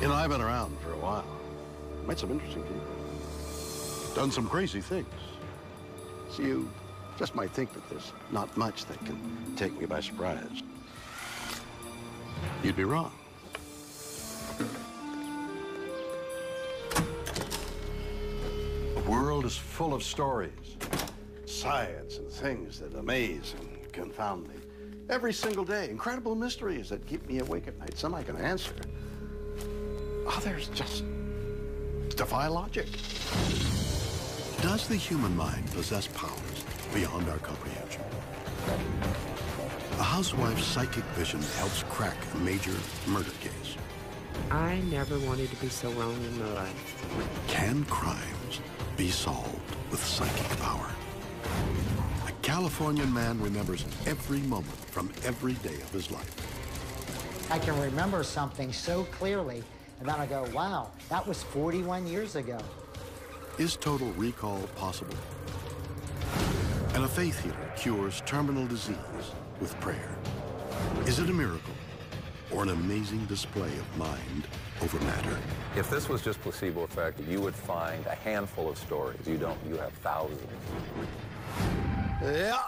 You know, I've been around for a while. Met some interesting people. Done some crazy things. So you just might think that there's not much that can take me by surprise. You'd be wrong. The world is full of stories, science, and things that amaze and confound me. Every single day, incredible mysteries that keep me awake at night. Some I can answer. Others just defy logic. Does the human mind possess powers beyond our comprehension? A housewife's psychic vision helps crack a major murder case. I never wanted to be so wrong in my life. Can crimes be solved with psychic power? A Californian man remembers every moment from every day of his life. I can remember something so clearly, and then I go, wow, that was 41 years ago. Is total recall possible? And a faith healer cures terminal disease with prayer. Is it a miracle or an amazing display of mind over matter? If this was just placebo effect, you would find a handful of stories. You don't, you have thousands. Yeah.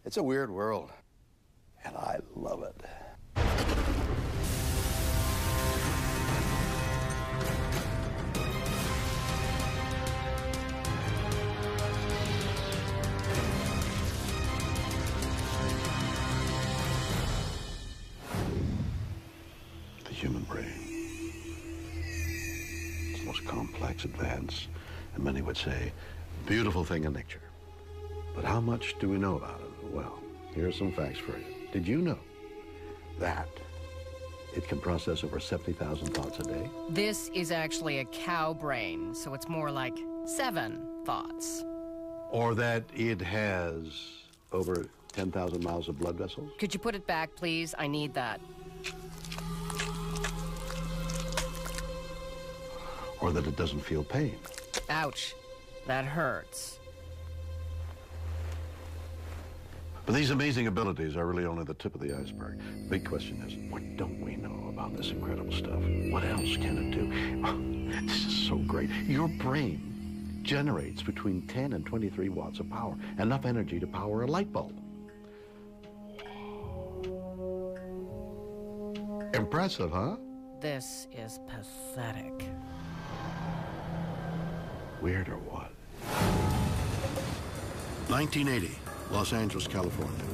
It's a weird world, and I love it. The human brain. It's the most complex, advanced, and many would say, beautiful thing in nature. But how much do we know about it? Well, here are some facts for you. Did you know that it can process over 70,000 thoughts a day? This is actually a cow brain, so it's more like 7 thoughts. Or that it has over 10,000 miles of blood vessels? Could you put it back, please? I need that. Or that it doesn't feel pain? Ouch. That hurts. But these amazing abilities are really only the tip of the iceberg. The big question is, what don't we know about this incredible stuff? What else can it do? Oh, this is so great. Your brain generates between 10 and 23 watts of power, enough energy to power a light bulb. Impressive, huh? This is pathetic. Weird or what? 1980, Los Angeles, California.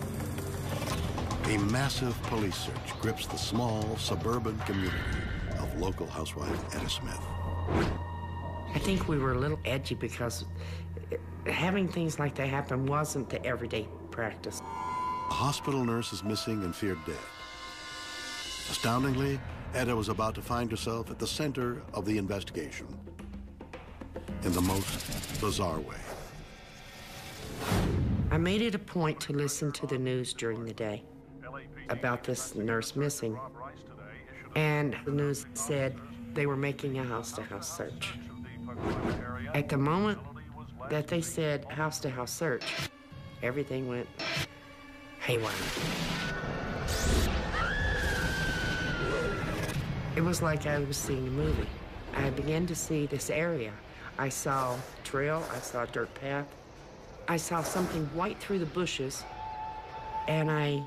A massive police search grips the small suburban community of local housewife Etta Smith. I think we were a little edgy because having things like that happen wasn't the everyday practice. A hospital nurse is missing and feared dead. Astoundingly, Etta was about to find herself at the center of the investigation in the most bizarre way. I made it a point to listen to the news during the day about this nurse missing. And the news said they were making a house-to-house search. At the moment that they said house-to-house search, everything went haywire. It was like I was seeing a movie. I began to see this area. I saw a trail, I saw a dirt path. I saw something white through the bushes, and I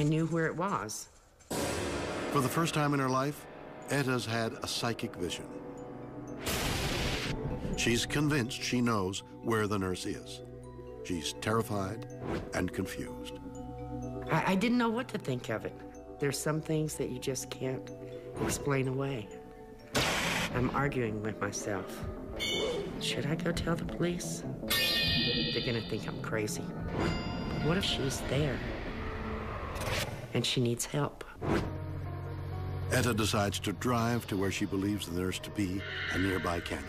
knew where it was. For the first time in her life, Etta's had a psychic vision. She's convinced she knows where the nurse is. She's terrified and confused. I didn't know what to think of it. There's some things that you just can't explain away. I'm arguing with myself. Should I go tell the police? They're gonna think I'm crazy. But what if she's there and she needs help? Etta decides to drive to where she believes the nurse to be, a nearby canyon.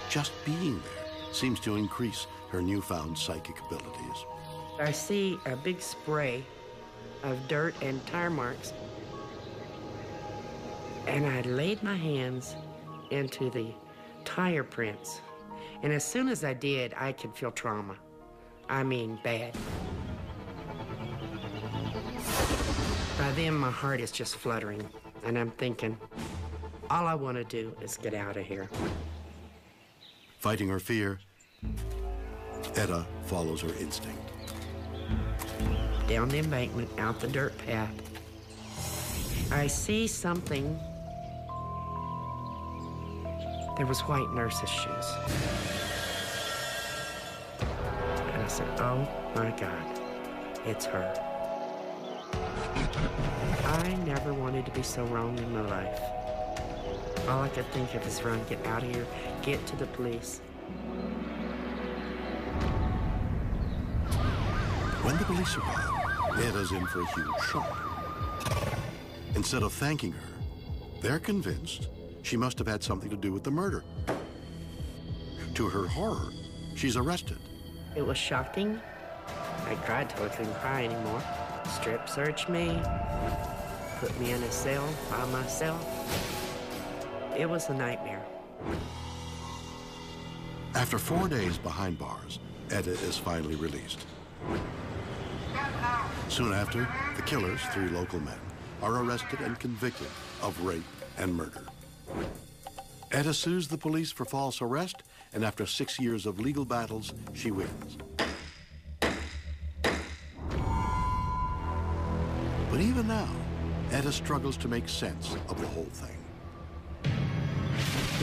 Just being there seems to increase her newfound psychic abilities. I see a big spray of dirt and tire marks, and I laid my hands into the tire prints. And as soon as I did, I could feel trauma. I mean, bad. By then, my heart is just fluttering. And I'm thinking, all I want to do is get out of here. Fighting her fear, Etta follows her instinct. Down the embankment, out the dirt path. I see something. There was white nurse's shoes. And I said, oh my God, it's her. I never wanted to be so wrong in my life. All I could think of is run, get out of here, get to the police. When the police arrive, Etta's in for a huge shock. Instead of thanking her, they're convinced she must have had something to do with the murder. To her horror, she's arrested. It was shocking. I cried till I couldn't cry anymore. Strip searched me, put me in a cell by myself. It was a nightmare. After 4 days behind bars, Etta is finally released. Soon after, the killers, 3 local men, are arrested and convicted of rape and murder. Etta sues the police for false arrest, and after 6 years of legal battles, she wins. But even now, Etta struggles to make sense of the whole thing.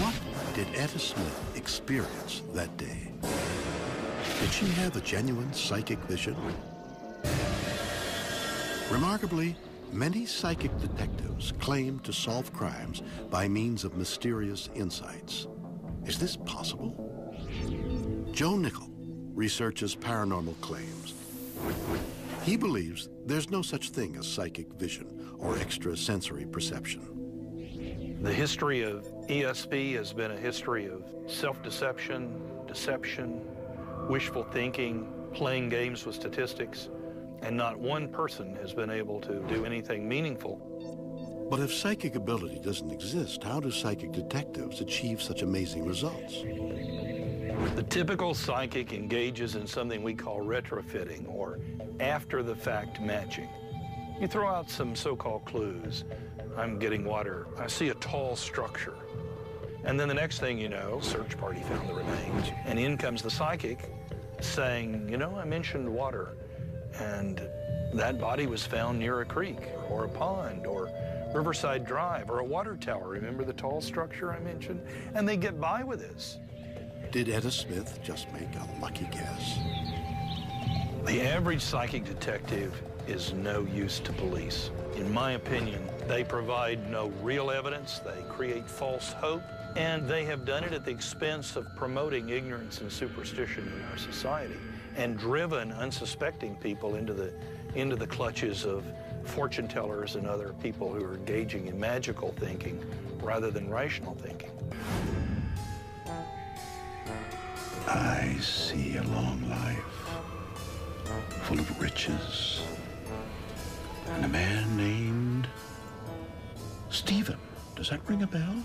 What did Etta Smith experience that day? Did she have a genuine psychic vision? Remarkably, many psychic detectives claim to solve crimes by means of mysterious insights. Is this possible? Joe Nickel researches paranormal claims. He believes there's no such thing as psychic vision or extrasensory perception. The history of ESP has been a history of self-deception, deception, wishful thinking, playing games with statistics, and not one person has been able to do anything meaningful. But if psychic ability doesn't exist, how do psychic detectives achieve such amazing results? The typical psychic engages in something we call retrofitting, or after-the-fact matching. You throw out some so-called clues. I'm getting water. I see a tall structure. And then the next thing you know, search party found the remains, and in comes the psychic saying, you know, I mentioned water, and that body was found near a creek or a pond or Riverside Drive or a water tower. Remember the tall structure I mentioned? And they get by with this. Did Etta Smith just make a lucky guess? The average psychic detective is no use to police. In my opinion, they provide no real evidence, they create false hope, and they have done it at the expense of promoting ignorance and superstition in our society and driven unsuspecting people into the clutches of fortune tellers and other people who are engaging in magical thinking rather than rational thinking. I see a long life full of riches and a man named Stephen. Does that ring a bell?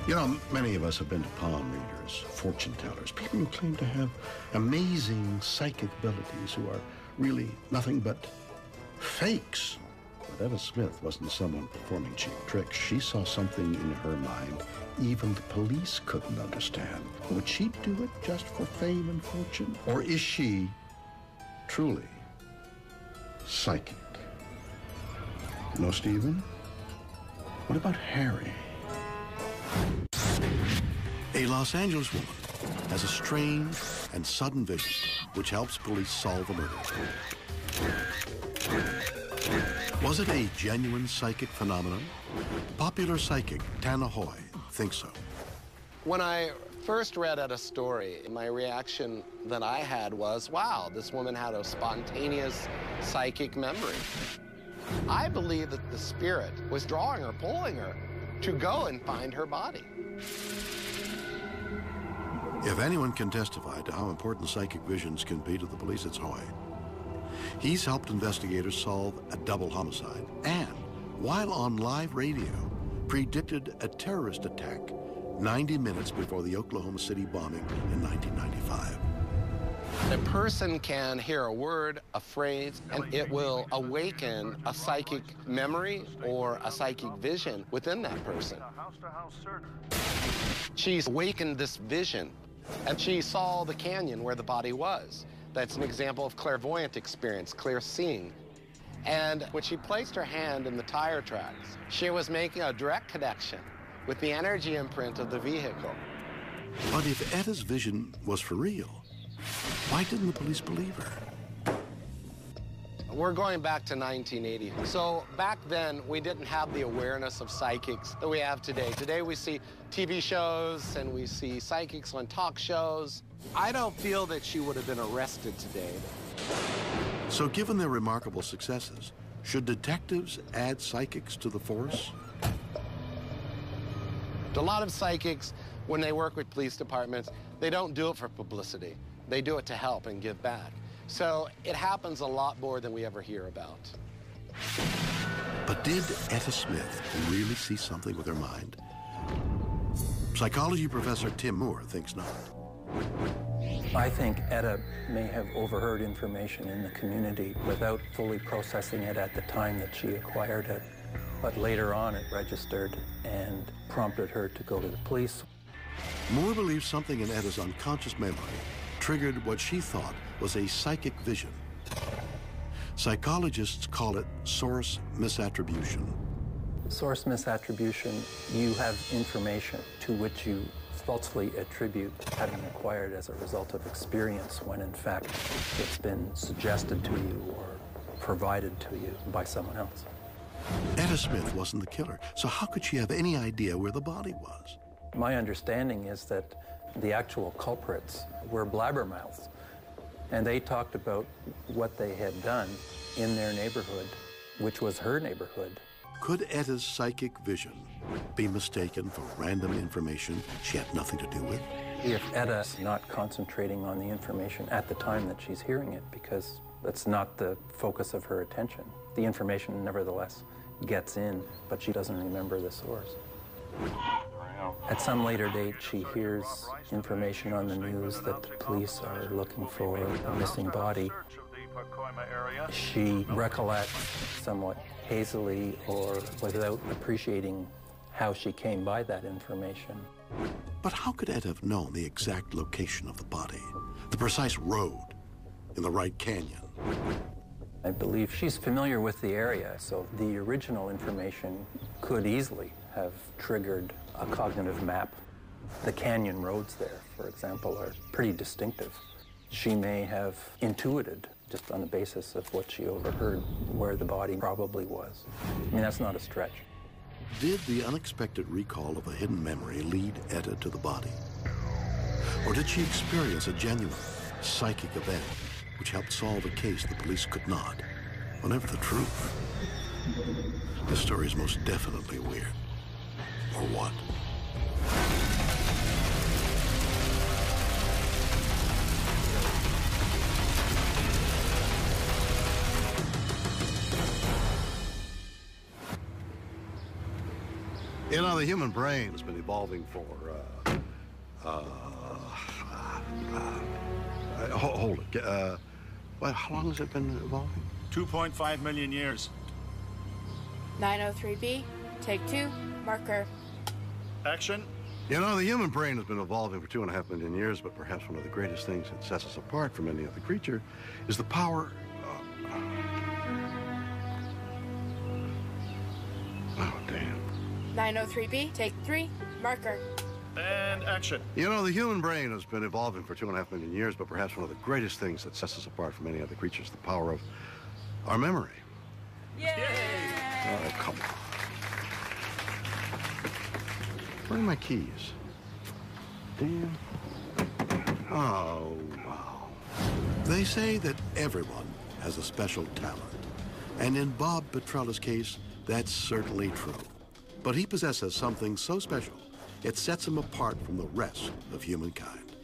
You know, many of us have been to palm readers, fortune tellers, people who claim to have amazing psychic abilities who are really nothing but fakes. But Etta Smith wasn't someone performing cheap tricks. She saw something in her mind even the police couldn't understand. Would she do it just for fame and fortune? Or is she truly psychic? No, Stephen? What about Harry? A Los Angeles woman has a strange and sudden vision which helps police solve a murder. Was it a genuine psychic phenomenon? Popular psychic Tana Hoy thinks so. When I first read Etta's story, my reaction that I had was, wow, this woman had a spontaneous psychic memory. I believe that the spirit was drawing her, pulling her to go and find her body. If anyone can testify to how important psychic visions can be to the police, it's Hoy. He's helped investigators solve a double homicide and, while on live radio, predicted a terrorist attack 90 minutes before the Oklahoma City bombing in 1995. A person can hear a word, a phrase, and it will awaken a psychic memory or a psychic vision within that person. She's awakened this vision, and she saw the canyon where the body was. That's an example of clairvoyant experience, clear seeing. And when she placed her hand in the tire tracks, she was making a direct connection with the energy imprint of the vehicle. But if Etta's vision was for real, why didn't the police believe her? We're going back to 1980. So back then, we didn't have the awareness of psychics that we have today. Today, we see TV shows and we see psychics on talk shows. I don't feel that she would have been arrested today. So given their remarkable successes, should detectives add psychics to the force? A lot of psychics, when they work with police departments, they don't do it for publicity. They do it to help and give back. So it happens a lot more than we ever hear about. But did Etta Smith really see something with her mind? Psychology professor Tim Moore thinks not. I think Etta may have overheard information in the community without fully processing it at the time that she acquired it. But later on, it registered and prompted her to go to the police. Moore believes something in Etta's unconscious memory triggered what she thought was a psychic vision. Psychologists call it source misattribution. Source misattribution, you have information to which you falsely attribute having acquired as a result of experience when in fact it's been suggested to you or provided to you by someone else. Etta Smith wasn't the killer, so how could she have any idea where the body was? My understanding is that the actual culprits were blabbermouths, and they talked about what they had done in their neighborhood, which was her neighborhood. Could Etta's psychic vision be mistaken for random information she had nothing to do with? If Etta's not concentrating on the information at the time that she's hearing it, because that's not the focus of her attention, the information nevertheless gets in, but she doesn't remember the source. At some later date, she hears information on the news that the police are looking for a missing body. She recollects somewhat hazily or without appreciating how she came by that information. But how could Etta have known the exact location of the body, the precise road in the right canyon? I believe she's familiar with the area, so the original information could easily have triggered a cognitive map. The canyon roads there, for example, are pretty distinctive. She may have intuited, just on the basis of what she overheard, where the body probably was. I mean, that's not a stretch. Did the unexpected recall of a hidden memory lead Etta to the body? Or did she experience a genuine psychic event which helped solve a case the police could not? Whatever the truth, this story is most definitely weird. Or what? You know, the human brain has been evolving for, hold it. Well, how long has it been evolving? 2.5 million years. 903B, take 2, marker. Action. You know, the human brain has been evolving for 2.5 million years, but perhaps one of the greatest things that sets us apart from any other creature is the power... Oh, damn. 903B, take 3, marker. And action. You know, the human brain has been evolving for 2.5 million years, but perhaps one of the greatest things that sets us apart from any other creature is the power of our memory. Yay! Oh, come on. Where are my keys? Damn. Oh, wow. They say that everyone has a special talent. And in Bob Petrella's case, that's certainly true. But he possesses something so special, it sets him apart from the rest of humankind.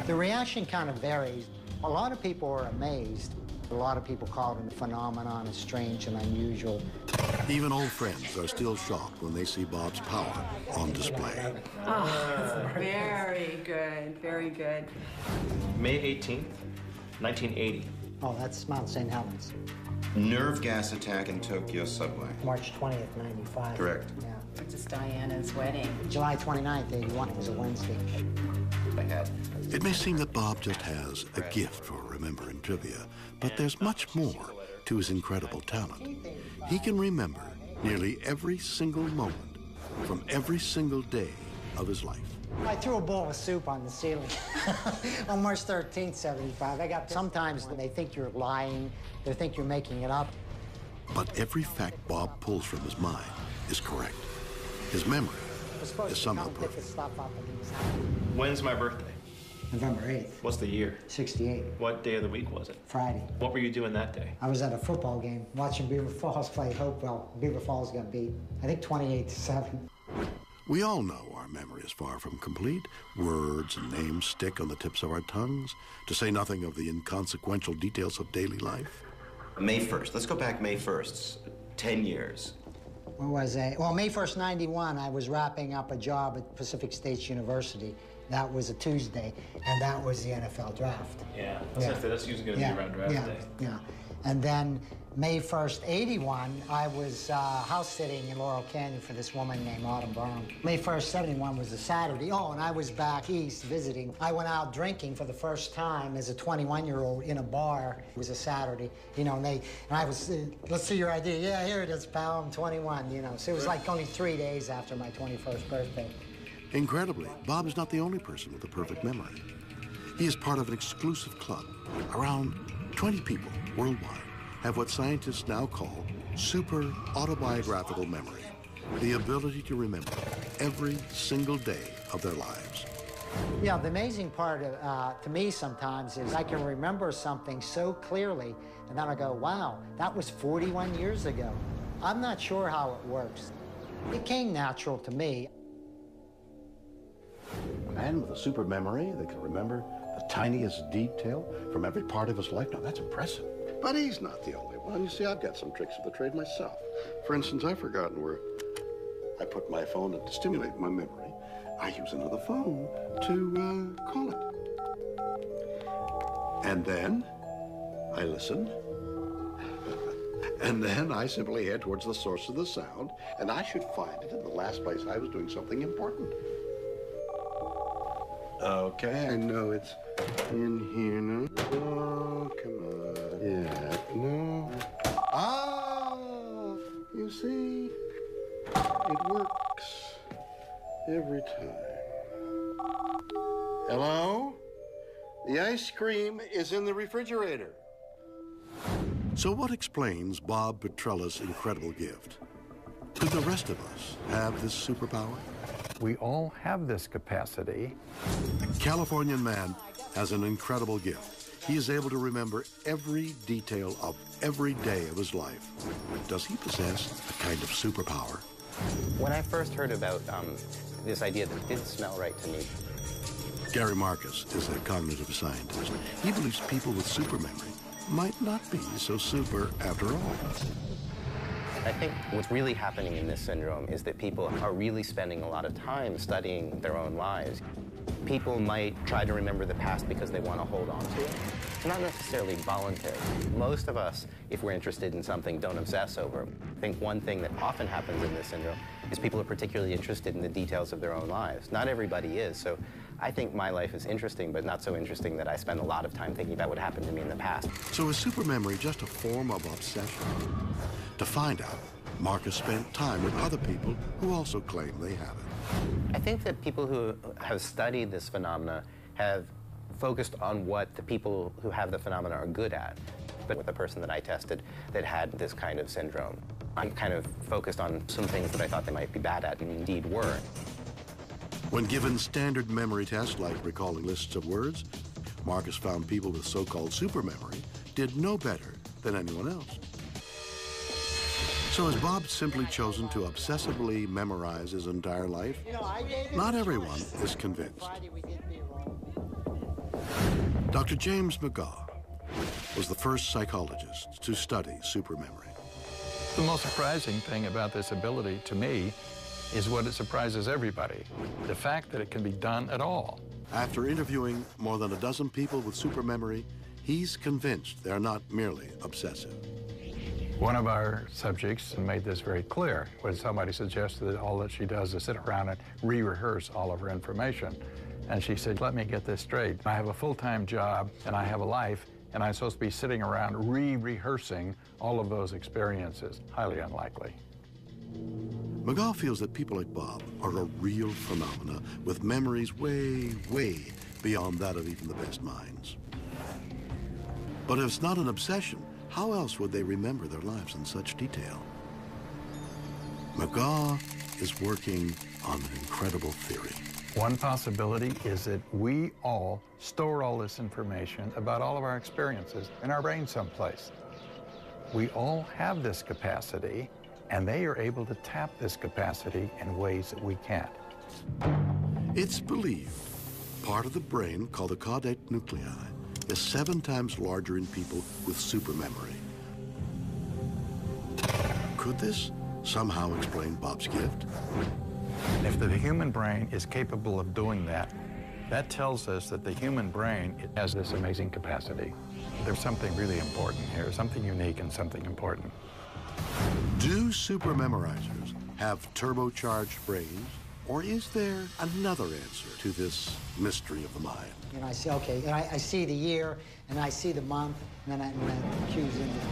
The reaction kind of varies. A lot of people are amazed. A lot of people call it a phenomenon, it's strange and unusual. Even old friends are still shocked when they see Bob's power on display. Oh, very good, very good. May 18th, 1980. Oh, that's Mount St. Helens. Nerve gas attack in Tokyo subway. March 20th, 95. Correct. Yeah. Princess Diana's wedding. July 29th, 81. It was a Wednesday. It may seem that Bob just has a gift for remembering trivia, but there's much more to his incredible talent. He can remember nearly every single moment from every single day of his life. I threw a bowl of soup on the ceiling on March 13th, 75. Sometimes when they think you're lying, they think you're making it up. But every fact Bob pulls from his mind is correct. His memory is somehow perfect. When's my birthday? November 8th. What's the year? 68. What day of the week was it? Friday. What were you doing that day? I was at a football game watching Beaver Falls play Hopewell. Beaver Falls got beat, I think 28-7. We all know our memory is far from complete. Words and names stick on the tips of our tongues, to say nothing of the inconsequential details of daily life. May 1st. Let's go back May 1st. 10 years. What was it? Well, May 1st, 91, I was wrapping up a job at Pacific State University. That was a Tuesday, and that was the NFL draft. Yeah, that's usually going to be around draft day. Yeah. And then May 1st, 81, I was house sitting in Laurel Canyon for this woman named Autumn Brown. May 1st, 71 was a Saturday. Oh, and I was back east visiting. I went out drinking for the first time as a 21-year-old in a bar. It was a Saturday, you know, and I was, let's see your ID. Yeah, here it is, pal, I'm 21, you know. So it was like only 3 days after my 21st birthday. Incredibly, Bob is not the only person with a perfect memory. He is part of an exclusive club. Around 20 people worldwide have what scientists now call super autobiographical memory, the ability to remember every single day of their lives. Yeah, the amazing part to me sometimes is I can remember something so clearly, and then I go, wow, that was 41 years ago. I'm not sure how it works. It came natural to me. A man with a super memory that can remember the tiniest detail from every part of his life. Now, that's impressive. But he's not the only one. You see, I've got some tricks of the trade myself. For instance, I've forgotten where I put my phone to stimulate my memory. I use another phone to call it. And then I listen. And then I simply head towards the source of the sound, and I should find it in the last place I was doing something important. Okay, I know it's in here now. Oh, come on. Yeah, no. Ah, you see, it works every time. Hello? The ice cream is in the refrigerator. So what explains Bob Petrella's incredible gift? Could the rest of us have this superpower? We all have this capacity. The Californian man has an incredible gift. He is able to remember every detail of every day of his life. Does he possess a kind of superpower? When I first heard about this idea that didn't smell right to me. Gary Marcus is a cognitive scientist. He believes people with super memory might not be so super after all. I think what's really happening in this syndrome is that people are really spending a lot of time studying their own lives. People might try to remember the past because they want to hold on to it. It's not necessarily voluntary. Most of us, if we're interested in something, don't obsess over it. I think one thing that often happens in this syndrome is people are particularly interested in the details of their own lives. Not everybody is, so I think my life is interesting, but not so interesting that I spend a lot of time thinking about what happened to me in the past. So is super memory just a form of obsession? To find out, Marcus spent time with other people who also claim they have it. I think that people who have studied this phenomena have focused on what the people who have the phenomena are good at. But with the person that I tested that had this kind of syndrome, I kind of focused on some things that I thought they might be bad at and indeed were. When given standard memory tests like recalling lists of words, Marcus found people with so-called super memory did no better than anyone else. So has Bob simply chosen to obsessively memorize his entire life? Not everyone is convinced. Dr. James McGaugh was the first psychologist to study supermemory. The most surprising thing about this ability, to me, is what it surprises everybody. The fact that it can be done at all. After interviewing more than a dozen people with supermemory, he's convinced they're not merely obsessive. One of our subjects made this very clear when somebody suggested that all that she does is sit around and re-rehearse all of her information. And she said, let me get this straight. I have a full-time job and I have a life, and I'm supposed to be sitting around re-rehearsing all of those experiences. Highly unlikely. McGaw feels that people like Bob are a real phenomena with memories way, way beyond that of even the best minds. But if it's not an obsession, how else would they remember their lives in such detail? McGaw is working on an incredible theory. One possibility is that we all store all this information about all of our experiences in our brain someplace. We all have this capacity, and they are able to tap this capacity in ways that we can't. It's believed part of the brain, called the caudate nuclei, is 7 times larger in people with supermemory. Could this somehow explain Bob's gift? If the human brain is capable of doing that, that tells us that the human brain has this amazing capacity. There's something really important here, something unique and something important. Do supermemorizers have turbocharged brains, or is there another answer to this mystery of the mind? And I say, okay, and I see the year, and I see the month, and then I choose in there.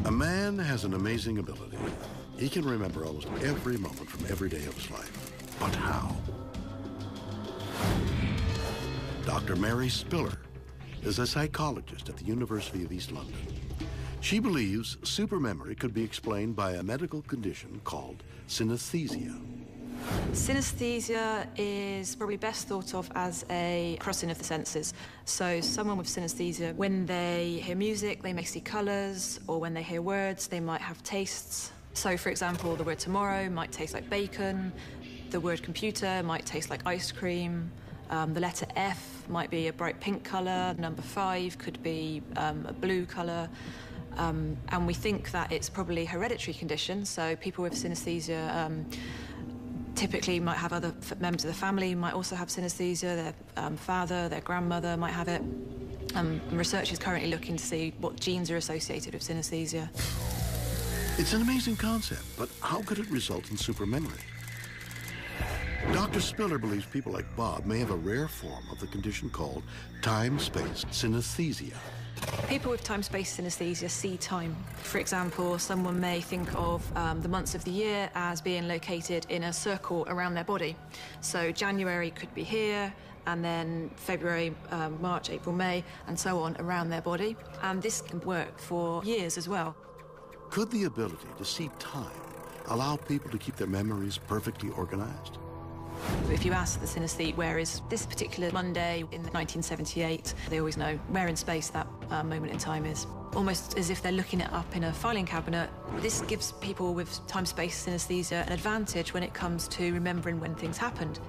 A man has an amazing ability. He can remember almost every moment from every day of his life. But how? Dr. Mary Spiller is a psychologist at the University of East London. She believes supermemory could be explained by a medical condition called synesthesia. Synesthesia is probably best thought of as a crossing of the senses. So someone with synesthesia, when they hear music, they may see colours, or when they hear words, they might have tastes. So, for example, the word tomorrow might taste like bacon, the word computer might taste like ice cream, the letter F might be a bright pink colour, number 5 could be a blue colour. And we think that it's probably a hereditary condition, so people with synesthesia typically might have other members of the family might also have synesthesia, their father, their grandmother might have it. Research is currently looking to see what genes are associated with synesthesia. It's an amazing concept, but how could it result in supermemory? Dr. Spiller believes people like Bob may have a rare form of the condition called time-space synesthesia. People with time-space synesthesia see time. For example, someone may think of the months of the year as being located in a circle around their body. So January could be here, and then February, March, April, May, and so on around their body. And this can work for years as well. Could the ability to see time allow people to keep their memories perfectly organized? If you ask the synesthete, where is this particular Monday in 1978, they always know where in space that moment in time is. Almost as if they're looking it up in a filing cabinet. This gives people with time-space synesthesia an advantage when it comes to remembering when things happened.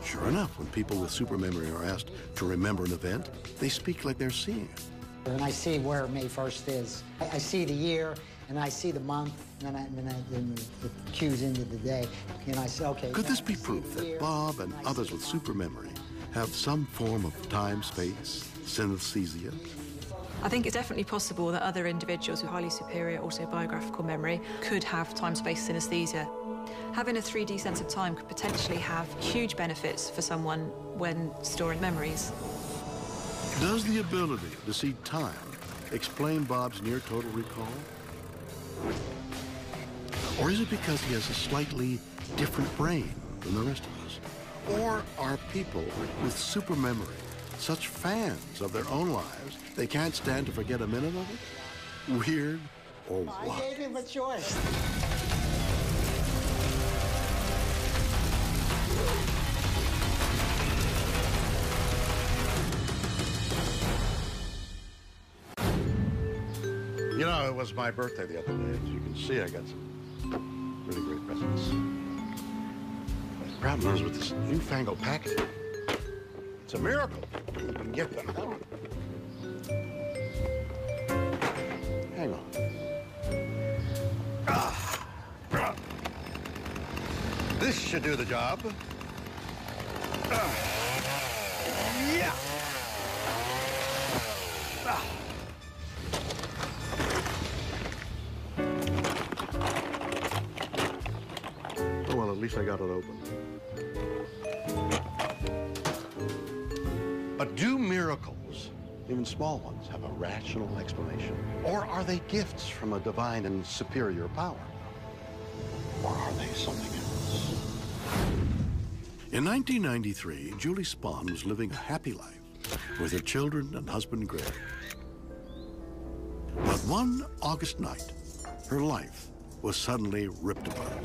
Sure enough, when people with supermemory are asked to remember an event, they speak like they're seeing it. And I see where May 1st is. I see the year, and I see the month, and then it cues into the day. And I say, okay. Could this be proof that Bob and others with supermemory have some form of time-space synesthesia? I think it's definitely possible that other individuals with highly superior autobiographical memory could have time-space synesthesia. Having a 3D sense of time could potentially have huge benefits for someone when storing memories. Does the ability to see time explain Bob's near-total recall? Or is it because he has a slightly different brain than the rest of us? Or are people with supermemory such fans of their own lives they can't stand to forget a minute of it? Weird or what? I gave him a choice. You know, it was my birthday the other day. As you can see, I got some really great presents. The problem is with this newfangled packaging. It's a miracle you can get them. Hang on. This should do the job. Yeah. Oh, well, at least I got it open. But do miracles, even small ones, have a rational explanation? Or are they gifts from a divine and superior power? Or are they something else? In 1993, Julie Spahn was living a happy life with her children and husband, Greg. But one August night, her life was suddenly ripped apart.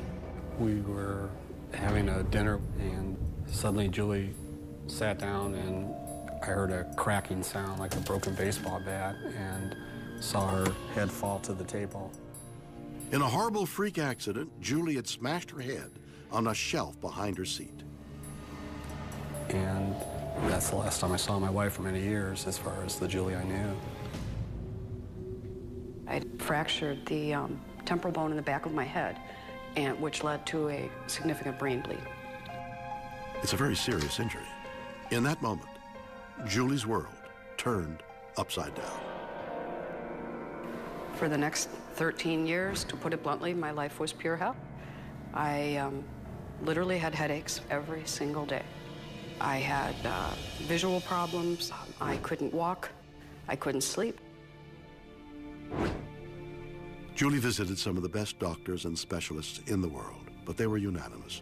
We were having a dinner, and suddenly Julie sat down, and I heard a cracking sound like a broken baseball bat, and saw her head fall to the table. In a horrible freak accident, Julie had smashed her head on a shelf behind her seat. And that's the last time I saw my wife for many years, as far as the Julie I knew. I fractured the temporal bone in the back of my head, and which led to a significant brain bleed. It's a very serious injury. In that moment, Julie's world turned upside down. For the next 13 years, to put it bluntly, my life was pure hell. I literally had headaches every single day. I had visual problems. I couldn't walk. I couldn't sleep. Julie visited some of the best doctors and specialists in the world, but they were unanimous.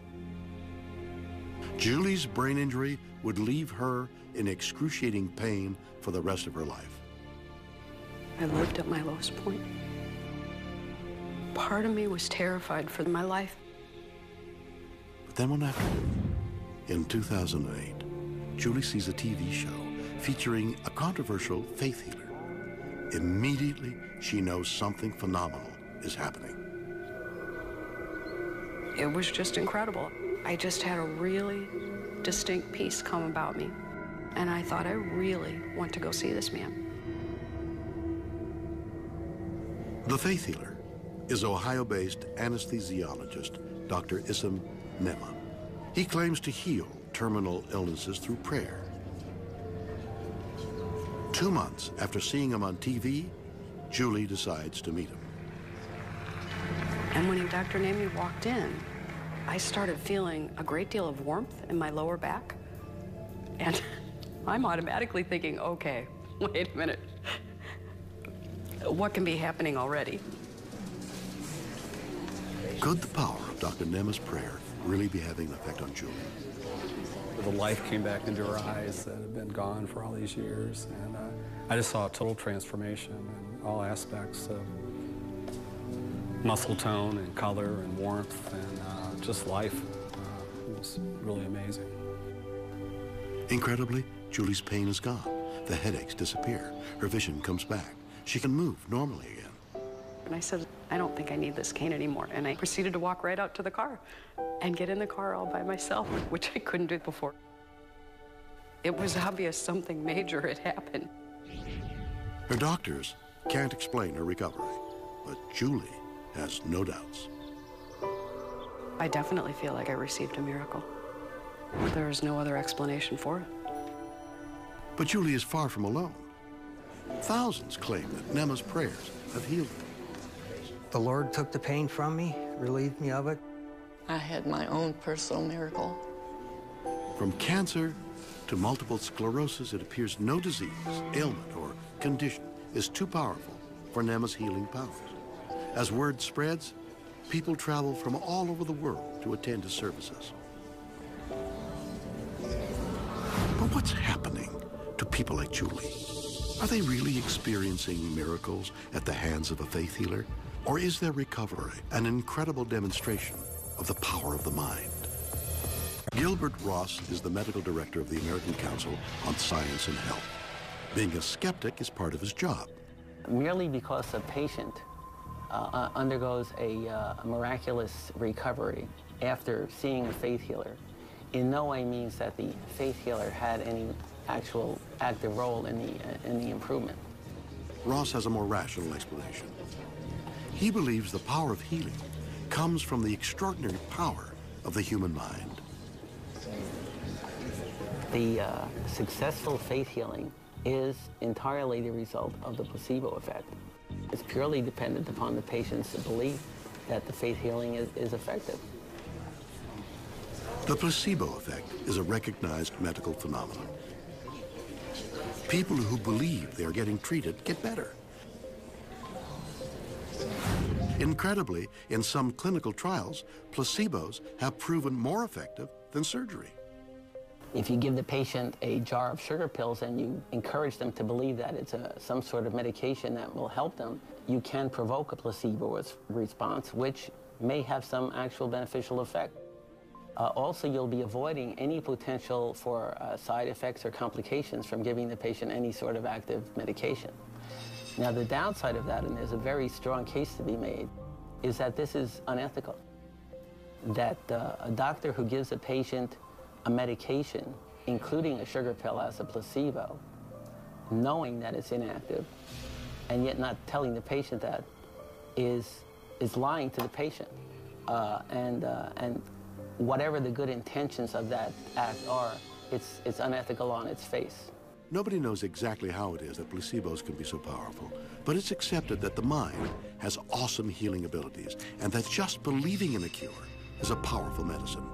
Julie's brain injury would leave her in excruciating pain for the rest of her life. I lived at my lowest point. Part of me was terrified for my life. But then one afternoon, in 2008, Julie sees a TV show featuring a controversial faith healer. Immediately, she knows something phenomenal is happening. It was just incredible. I just had a really distinct peace come about me. And I thought, I really want to go see this man. The faith healer is Ohio-based anesthesiologist Dr. Issam Nema. He claims to heal terminal illnesses through prayer. 2 months after seeing him on TV, Julie decides to meet him. And when Dr. Nemi walked in, I started feeling a great deal of warmth in my lower back. And I'm automatically thinking, okay, wait a minute. What can be happening already? Could the power of Dr. Nema's prayer really be having an effect on Julie? The life came back into her eyes that had been gone for all these years, and I just saw a total transformation in all aspects of muscle tone and color and warmth and just life. It was really amazing. Incredibly, Julie's pain is gone. The headaches disappear. Her vision comes back. She can move normally again. And I said, I don't think I need this cane anymore. And I proceeded to walk right out to the car and get in the car all by myself, which I couldn't do before. It was obvious something major had happened. Her doctors can't explain her recovery, but Julie has no doubts. I definitely feel like I received a miracle. There is no other explanation for it. But Julie is far from alone. Thousands claim that Nema's prayers have healed them. The Lord took the pain from me, relieved me of it. I had my own personal miracle. From cancer to multiple sclerosis, it appears no disease, ailment, or condition is too powerful for Nema's healing powers. As word spreads, people travel from all over the world to attend his services. But what's happening to people like Julie? Are they really experiencing miracles at the hands of a faith healer? Or is their recovery an incredible demonstration of the power of the mind? Gilbert Ross is the medical director of the American Council on Science and Health. Being a skeptic is part of his job. Merely because a patient undergoes a miraculous recovery after seeing a faith healer in no way means that the faith healer had any actual active role in the improvement. Ross has a more rational explanation. He believes the power of healing comes from the extraordinary power of the human mind. The successful faith healing is entirely the result of the placebo effect. It's purely dependent upon the patient's belief that the faith healing is effective. The placebo effect is a recognized medical phenomenon. People who believe they are getting treated get better. Incredibly, in some clinical trials, placebos have proven more effective than surgery. If you give the patient a jar of sugar pills and you encourage them to believe that it's some sort of medication that will help them, you can provoke a placebo response, which may have some actual beneficial effect. Also, you'll be avoiding any potential for side effects or complications from giving the patient any sort of active medication. Now, the downside of that, and there's a very strong case to be made, is that this is unethical. That a doctor who gives a patient a medication, including a sugar pill as a placebo, knowing that it's inactive, and yet not telling the patient that, is lying to the patient. And whatever the good intentions of that act are, it's unethical on its face. Nobody knows exactly how it is that placebos can be so powerful, but it's accepted that the mind has awesome healing abilities and that just believing in a cure is a powerful medicine.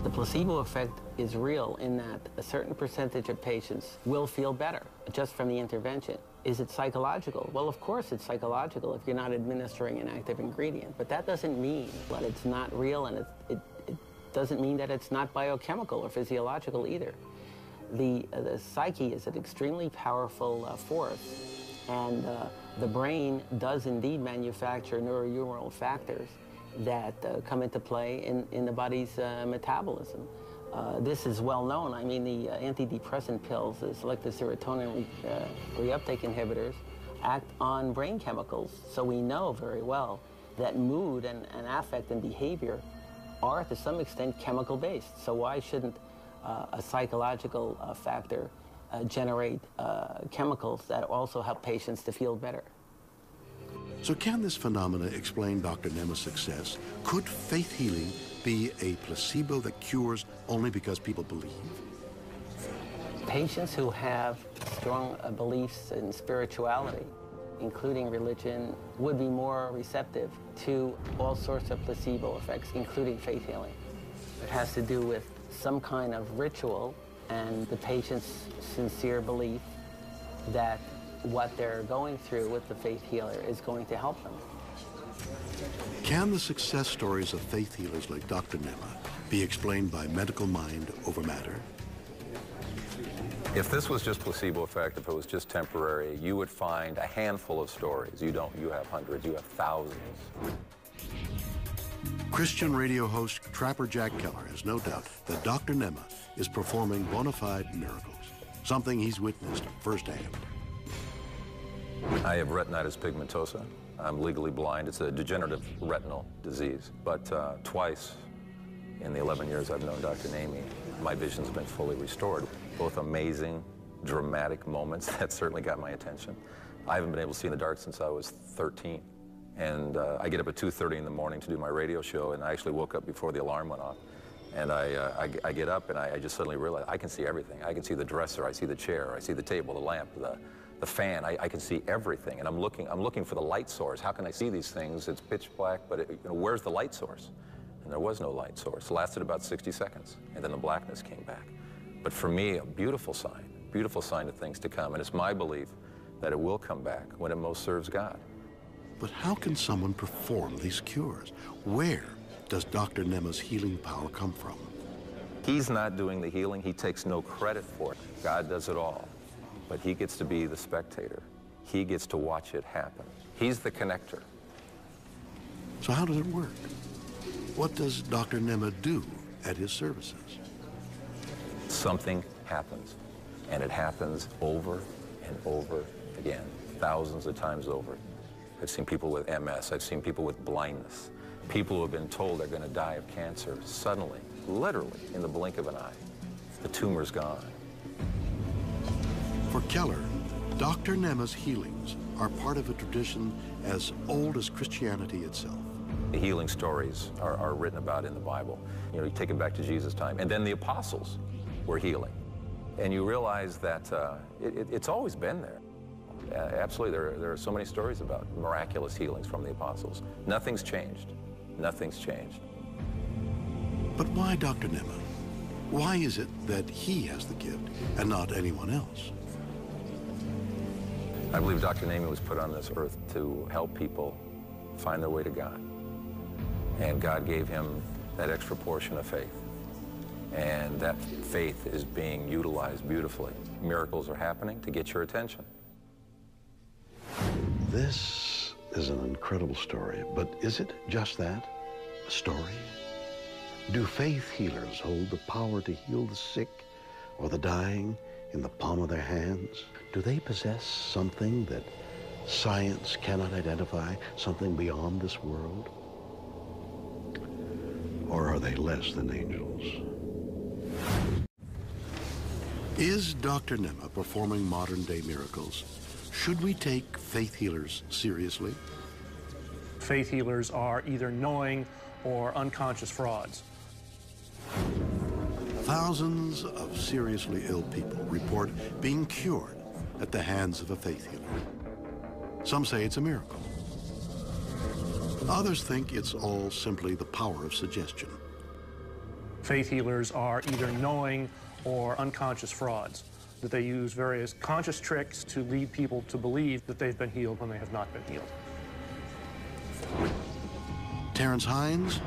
The placebo effect is real in that a certain percentage of patients will feel better just from the intervention. Is it psychological? Well, of course it's psychological if you're not administering an active ingredient, but that doesn't mean that it's not real, and it doesn't mean that it's not biochemical or physiological either. The psyche is an extremely powerful force, and the brain does indeed manufacture neurohumoral factors that come into play in the body's metabolism. This is well known. I mean, the antidepressant pills, the selective serotonin reuptake inhibitors, act on brain chemicals. So we know very well that mood and affect and behavior are to some extent chemical-based. So why shouldn't a psychological factor generate chemicals that also help patients to feel better? So can this phenomena explain Dr. Nema's success? Could faith healing be a placebo that cures only because people believe? Patients who have strong beliefs in spirituality, including religion, would be more receptive to all sorts of placebo effects, including faith healing. It has to do with some kind of ritual and the patient's sincere belief that what they're going through with the faith healer is going to help them. Can the success stories of faith healers like Dr. Nema be explained by medical mind over matter? If this was just placebo effect, if it was just temporary, you would find a handful of stories. You have hundreds, you have thousands. Christian radio host Trapper Jack Keller has no doubt that Dr. Nema is performing bona fide miracles, something he's witnessed firsthand. I have retinitis pigmentosa. I'm legally blind. It's a degenerative retinal disease. But twice in the 11 years I've known Dr. Nemi, my vision's been fully restored. Both amazing, dramatic moments that certainly got my attention. I haven't been able to see in the dark since I was 13. And I get up at 2:30 in the morning to do my radio show, and I actually woke up before the alarm went off. And I get up, and I just suddenly realize I can see everything. I can see the dresser, I see the chair, I see the table, the lamp, the fan. I can see everything, and I'm looking for the light source. How can I see these things? It's pitch black, but where's the light source? And there was no light source. It lasted about 60 seconds, and then the blackness came back. But for me, a beautiful sign of things to come, and it's my belief that it will come back when it most serves God. But how can someone perform these cures? Where does Dr. Nema's healing power come from? He's not doing the healing. He takes no credit for it. God does it all. But he gets to be the spectator. He gets to watch it happen. He's the connector. So how does it work? What does Dr. Nema do at his services? Something happens, and it happens over and over again, thousands of times over. I've seen people with MS. I've seen people with blindness. People who have been told they're going to die of cancer. Suddenly, literally, in the blink of an eye, the tumor's gone. For Keller, Dr. Nema's healings are part of a tradition as old as Christianity itself. The healing stories are written about in the Bible. You know, you take it back to Jesus' time. And then the apostles were healing. And you realize that it's always been there. Absolutely, there are so many stories about miraculous healings from the apostles. Nothing's changed. Nothing's changed. But why Dr. Nema? Why is it that he has the gift and not anyone else? I believe Dr. Nema was put on this earth to help people find their way to God. And God gave him that extra portion of faith. And that faith is being utilized beautifully. Miracles are happening to get your attention. This is an incredible story, but is it just that? A story? Do faith healers hold the power to heal the sick or the dying in the palm of their hands? Do they possess something that science cannot identify, something beyond this world? Or are they less than angels? Is Dr. Nema performing modern-day miracles? Should we take faith healers seriously? Faith healers are either knowing or unconscious frauds. Thousands of seriously ill people report being cured at the hands of a faith healer. Some say it's a miracle. Others think it's all simply the power of suggestion. Faith healers are either knowing or unconscious frauds, that they use various conscious tricks to lead people to believe that they've been healed when they have not been healed. Terrence Hines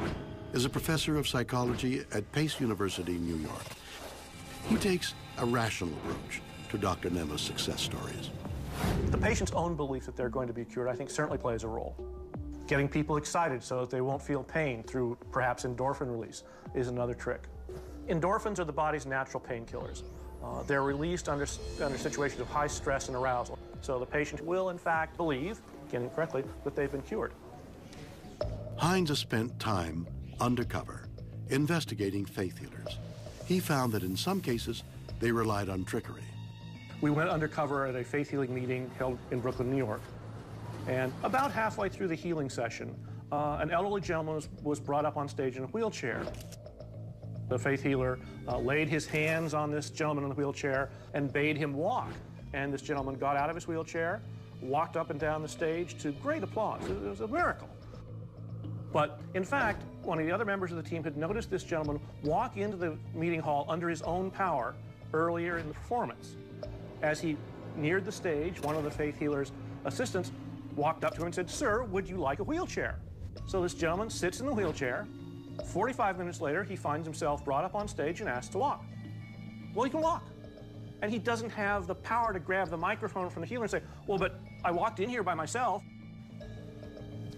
is a professor of psychology at Pace University, New York. He takes a rational approach to Dr. Nema's success stories. The patient's own belief that they're going to be cured, I think, certainly plays a role. Getting people excited so that they won't feel pain through perhaps endorphin release is another trick. Endorphins are the body's natural painkillers. They're released under situations of high stress and arousal. So the patient will, in fact, believe, getting correctly, that they've been cured. Hines has spent time undercover investigating faith healers. He found that in some cases, they relied on trickery. We went undercover at a faith healing meeting held in Brooklyn, New York. And about halfway through the healing session, an elderly gentleman was brought up on stage in a wheelchair. The faith healer laid his hands on this gentleman in the wheelchair and bade him walk. And this gentleman got out of his wheelchair, walked up and down the stage to great applause. It was a miracle. But in fact, one of the other members of the team had noticed this gentleman walk into the meeting hall under his own power earlier in the performance. As he neared the stage, one of the faith healer's assistants walked up to him and said, "Sir, would you like a wheelchair?" So this gentleman sits in the wheelchair. 45 minutes later, he finds himself brought up on stage and asked to walk. Well, he can walk. And he doesn't have the power to grab the microphone from the healer and say, "Well, but I walked in here by myself."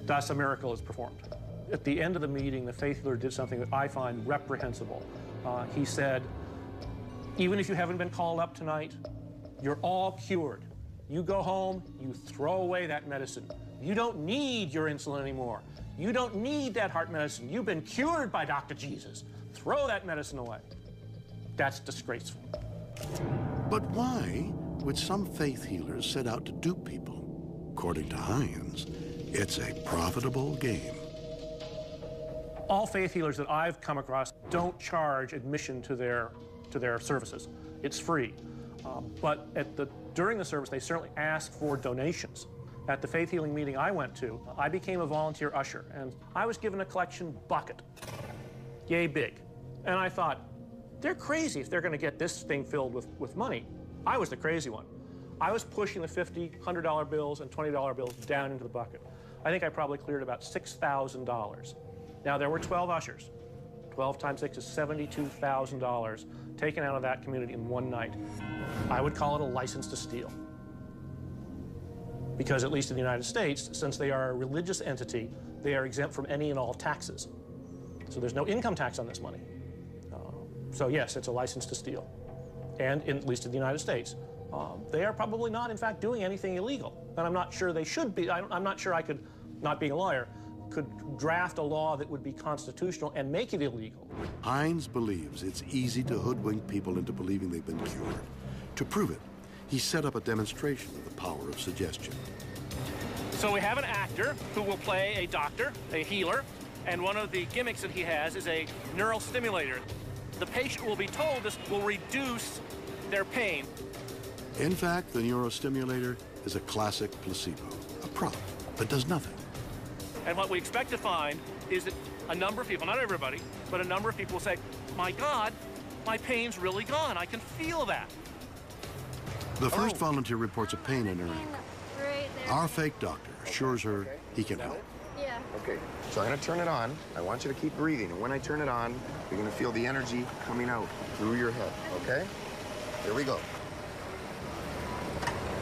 Thus, a miracle is performed. At the end of the meeting, the faith healer did something that I find reprehensible. He said, "Even if you haven't been called up tonight, you're all cured. You go home, you throw away that medicine. You don't need your insulin anymore. You don't need that heart medicine. You've been cured by Dr. Jesus. Throw that medicine away." That's disgraceful. But why would some faith healers set out to dupe people? According to Hines, it's a profitable game. All faith healers that I've come across don't charge admission to their services. It's free. But during the service, they certainly ask for donations. At the faith healing meeting I went to, I became a volunteer usher, and I was given a collection bucket, yay big. And I thought, they're crazy if they're going to get this thing filled with money. I was the crazy one. I was pushing the $50, $100 bills and $20 bills down into the bucket. I think I probably cleared about $6,000. Now, there were 12 ushers. 12 times 6 is $72,000 taken out of that community in one night. I would call it a license to steal. Because at least in the United States, since they are a religious entity, they are exempt from any and all taxes. So there's no income tax on this money. So yes, it's a license to steal. And at least in the United States, they are probably not, in fact, doing anything illegal. And I'm not sure they should be. I'm not sure I could, not being a lawyer, could draft a law that would be constitutional and make it illegal. Hines believes it's easy to hoodwink people into believing they've been cured. To prove it, he set up a demonstration of the power of suggestion. So we have an actor who will play a doctor, a healer, and one of the gimmicks that he has is a neural stimulator. The patient will be told this will reduce their pain. In fact, the neurostimulator is a classic placebo, a prop that does nothing. And what we expect to find is that a number of people, not everybody, but a number of people will say, my God, my pain's really gone. I can feel that. The first volunteer reports a pain in her ankle. Our fake doctor assures her he can help. Yeah. Okay, so I'm gonna turn it on. I want you to keep breathing, and when I turn it on, you're gonna feel the energy coming out through your head, okay? Here we go.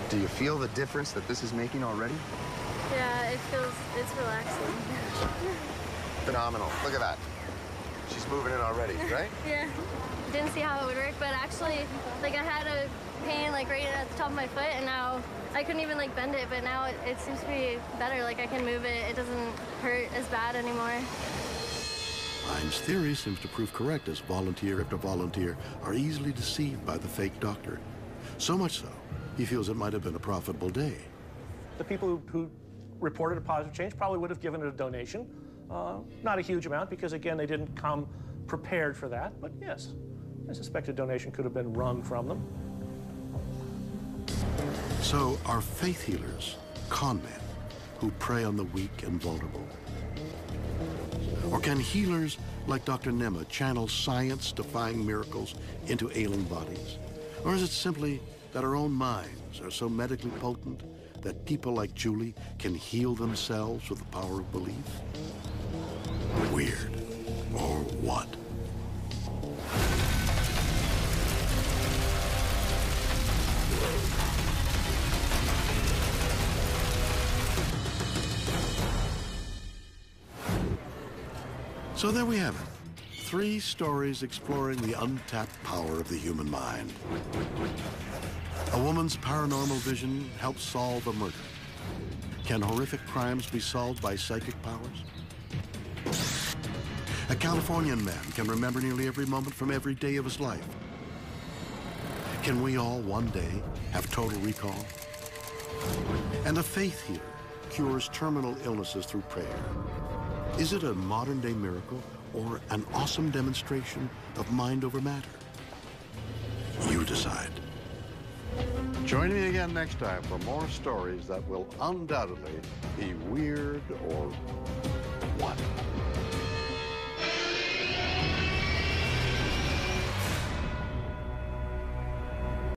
Do you feel the difference that this is making already? Yeah, it's relaxing. Phenomenal, look at that. She's moving it already, right? Yeah. Didn't see how it would work, but actually, like, I had a pain, like, right at the top of my foot, and now I couldn't even, like, bend it, but now it seems to be better. Like, I can move it. It doesn't hurt as bad anymore. Hein's theory seems to prove correct as volunteer after volunteer are easily deceived by the fake doctor. So much so, he feels it might have been a profitable day. The people who reported a positive change probably would have given it a donation. Not a huge amount because, again, they didn't come prepared for that. But yes, I suspect a donation could have been wrung from them. So are faith healers con men who prey on the weak and vulnerable? Or can healers like Dr. Nema channel science-defying miracles into ailing bodies? Or is it simply that our own minds are so medically potent that people like Julie can heal themselves with the power of belief? Weird, or what? So there we have it. 3 stories exploring the untapped power of the human mind. A woman's paranormal vision helps solve a murder. Can horrific crimes be solved by psychic powers? A Californian man can remember nearly every moment from every day of his life. Can we all one day have total recall? And a faith healer cures terminal illnesses through prayer. Is it a modern-day miracle or an awesome demonstration of mind over matter? You decide. Join me again next time for more stories that will undoubtedly be weird or what?